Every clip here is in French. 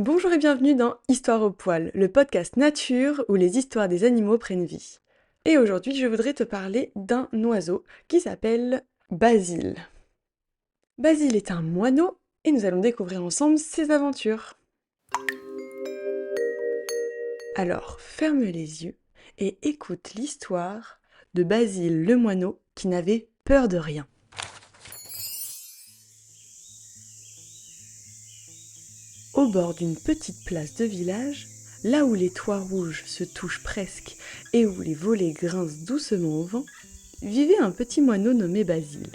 Bonjour et bienvenue dans Histoire au poil, le podcast nature où les histoires des animaux prennent vie. Et aujourd'hui, je voudrais te parler d'un oiseau qui s'appelle Basile. Basile est un moineau et nous allons découvrir ensemble ses aventures. Alors, ferme les yeux et écoute l'histoire de Basile le moineau qui n'avait peur de rien. Au bord d'une petite place de village, là où les toits rouges se touchent presque et où les volets grincent doucement au vent, vivait un petit moineau nommé Basile.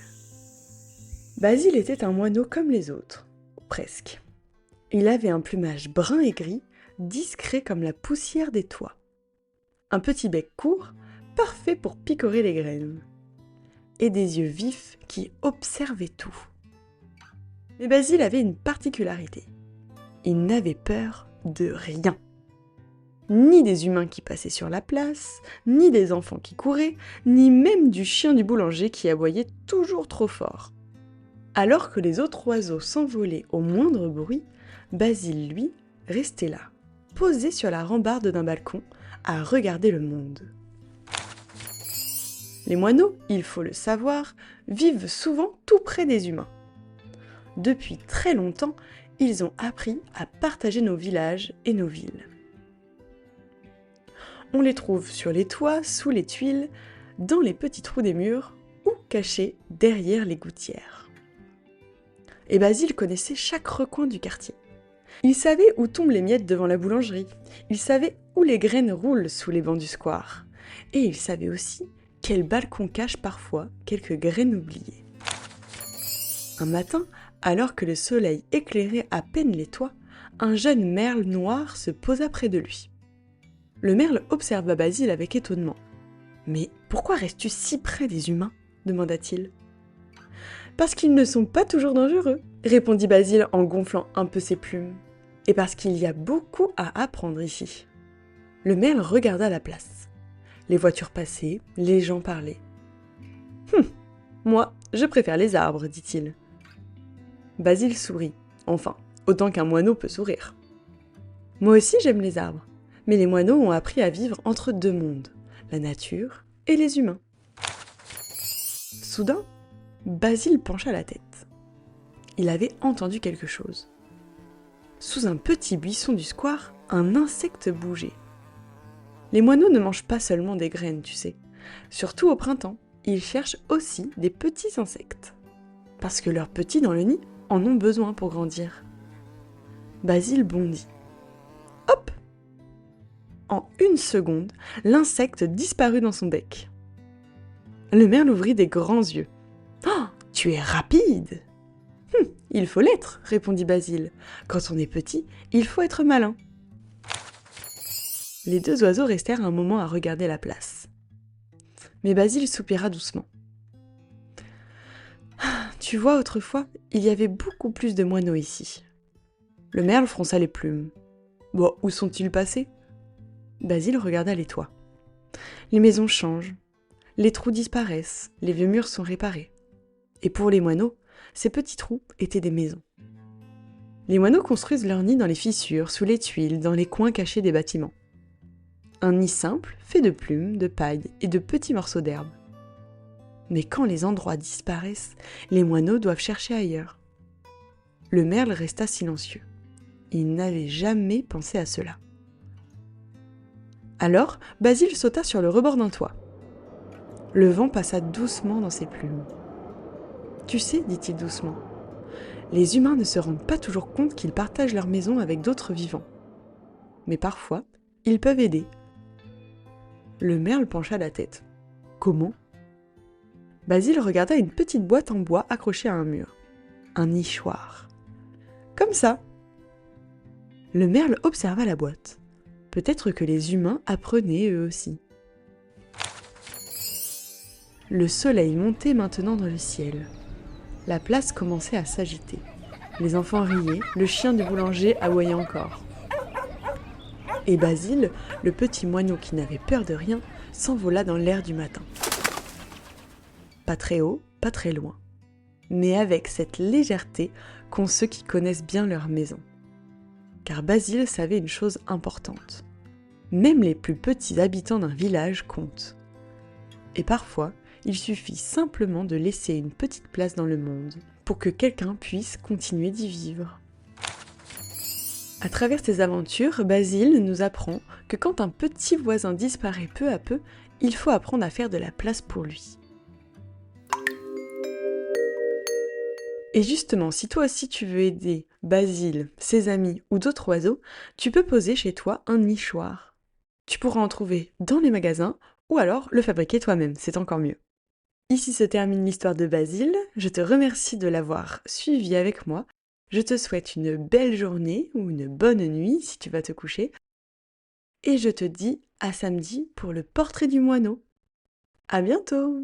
Basile était un moineau comme les autres, presque. Il avait un plumage brun et gris, discret comme la poussière des toits. Un petit bec court, parfait pour picorer les graines. Et des yeux vifs qui observaient tout. Mais Basile avait une particularité. Il n'avait peur de rien. Ni des humains qui passaient sur la place, ni des enfants qui couraient, ni même du chien du boulanger qui aboyait toujours trop fort. Alors que les autres oiseaux s'envolaient au moindre bruit, Basile, lui, restait là, posé sur la rambarde d'un balcon, à regarder le monde. Les moineaux, il faut le savoir, vivent souvent tout près des humains. Depuis très longtemps, ils ont appris à partager nos villages et nos villes. On les trouve sur les toits, sous les tuiles, dans les petits trous des murs ou cachés derrière les gouttières. Et Basile connaissait chaque recoin du quartier. Il savait où tombent les miettes devant la boulangerie, il savait où les graines roulent sous les bancs du square, et il savait aussi quel balcon cache parfois quelques graines oubliées. Un matin, alors que le soleil éclairait à peine les toits, un jeune merle noir se posa près de lui. Le merle observa Basile avec étonnement. « Mais pourquoi restes-tu si près des humains ?» demanda-t-il. « Parce qu'ils ne sont pas toujours dangereux », répondit Basile en gonflant un peu ses plumes. « Et parce qu'il y a beaucoup à apprendre ici. » Le merle regarda la place. Les voitures passaient, les gens parlaient. « Moi, je préfère les arbres, dit-il. » Basile sourit. Enfin, autant qu'un moineau peut sourire. « Moi aussi j'aime les arbres, mais les moineaux ont appris à vivre entre deux mondes, la nature et les humains. » Soudain, Basile pencha la tête. Il avait entendu quelque chose. Sous un petit buisson du square, un insecte bougeait. Les moineaux ne mangent pas seulement des graines, tu sais. Surtout au printemps, ils cherchent aussi des petits insectes. Parce que leurs petits dans le nid en ont besoin pour grandir. Basile bondit. Hop! En une seconde, l'insecte disparut dans son bec. Le merle ouvrit des grands yeux. « Oh, tu es rapide !»« Il faut l'être, » répondit Basile. « Quand on est petit, il faut être malin. » Les deux oiseaux restèrent un moment à regarder la place. Mais Basile soupira doucement. « Tu vois, autrefois, il y avait beaucoup plus de moineaux ici. » Le merle fronça les plumes. « Bon, où sont-ils passés ?» Basile regarda les toits. Les maisons changent, les trous disparaissent, les vieux murs sont réparés. Et pour les moineaux, ces petits trous étaient des maisons. Les moineaux construisent leurs nids dans les fissures, sous les tuiles, dans les coins cachés des bâtiments. Un nid simple, fait de plumes, de paille et de petits morceaux d'herbe. Mais quand les endroits disparaissent, les moineaux doivent chercher ailleurs. Le merle resta silencieux. Il n'avait jamais pensé à cela. Alors, Basile sauta sur le rebord d'un toit. Le vent passa doucement dans ses plumes. « Tu sais, dit-il doucement, les humains ne se rendent pas toujours compte qu'ils partagent leur maison avec d'autres vivants. Mais parfois, ils peuvent aider. » Le merle pencha la tête. « Comment ?» Basile regarda une petite boîte en bois accrochée à un mur. Un nichoir. « Comme ça !» Le merle observa la boîte. Peut-être que les humains apprenaient eux aussi. Le soleil montait maintenant dans le ciel. La place commençait à s'agiter. Les enfants riaient, le chien du boulanger aboyait encore. Et Basile, le petit moineau qui n'avait peur de rien, s'envola dans l'air du matin. Pas très haut, pas très loin, mais avec cette légèreté qu'ont ceux qui connaissent bien leur maison. car Basile savait une chose importante. Même les plus petits habitants d'un village comptent. Et parfois, il suffit simplement de laisser une petite place dans le monde pour que quelqu'un puisse continuer d'y vivre. À travers ses aventures, Basile nous apprend que quand un petit voisin disparaît peu à peu, il faut apprendre à faire de la place pour lui. Et justement, si toi aussi tu veux aider Basile, ses amis ou d'autres oiseaux, tu peux poser chez toi un nichoir. Tu pourras en trouver dans les magasins ou alors le fabriquer toi-même, c'est encore mieux. Ici se termine l'histoire de Basile, je te remercie de l'avoir suivi avec moi. Je te souhaite une belle journée ou une bonne nuit si tu vas te coucher. Et je te dis à samedi pour le portrait du moineau. À bientôt!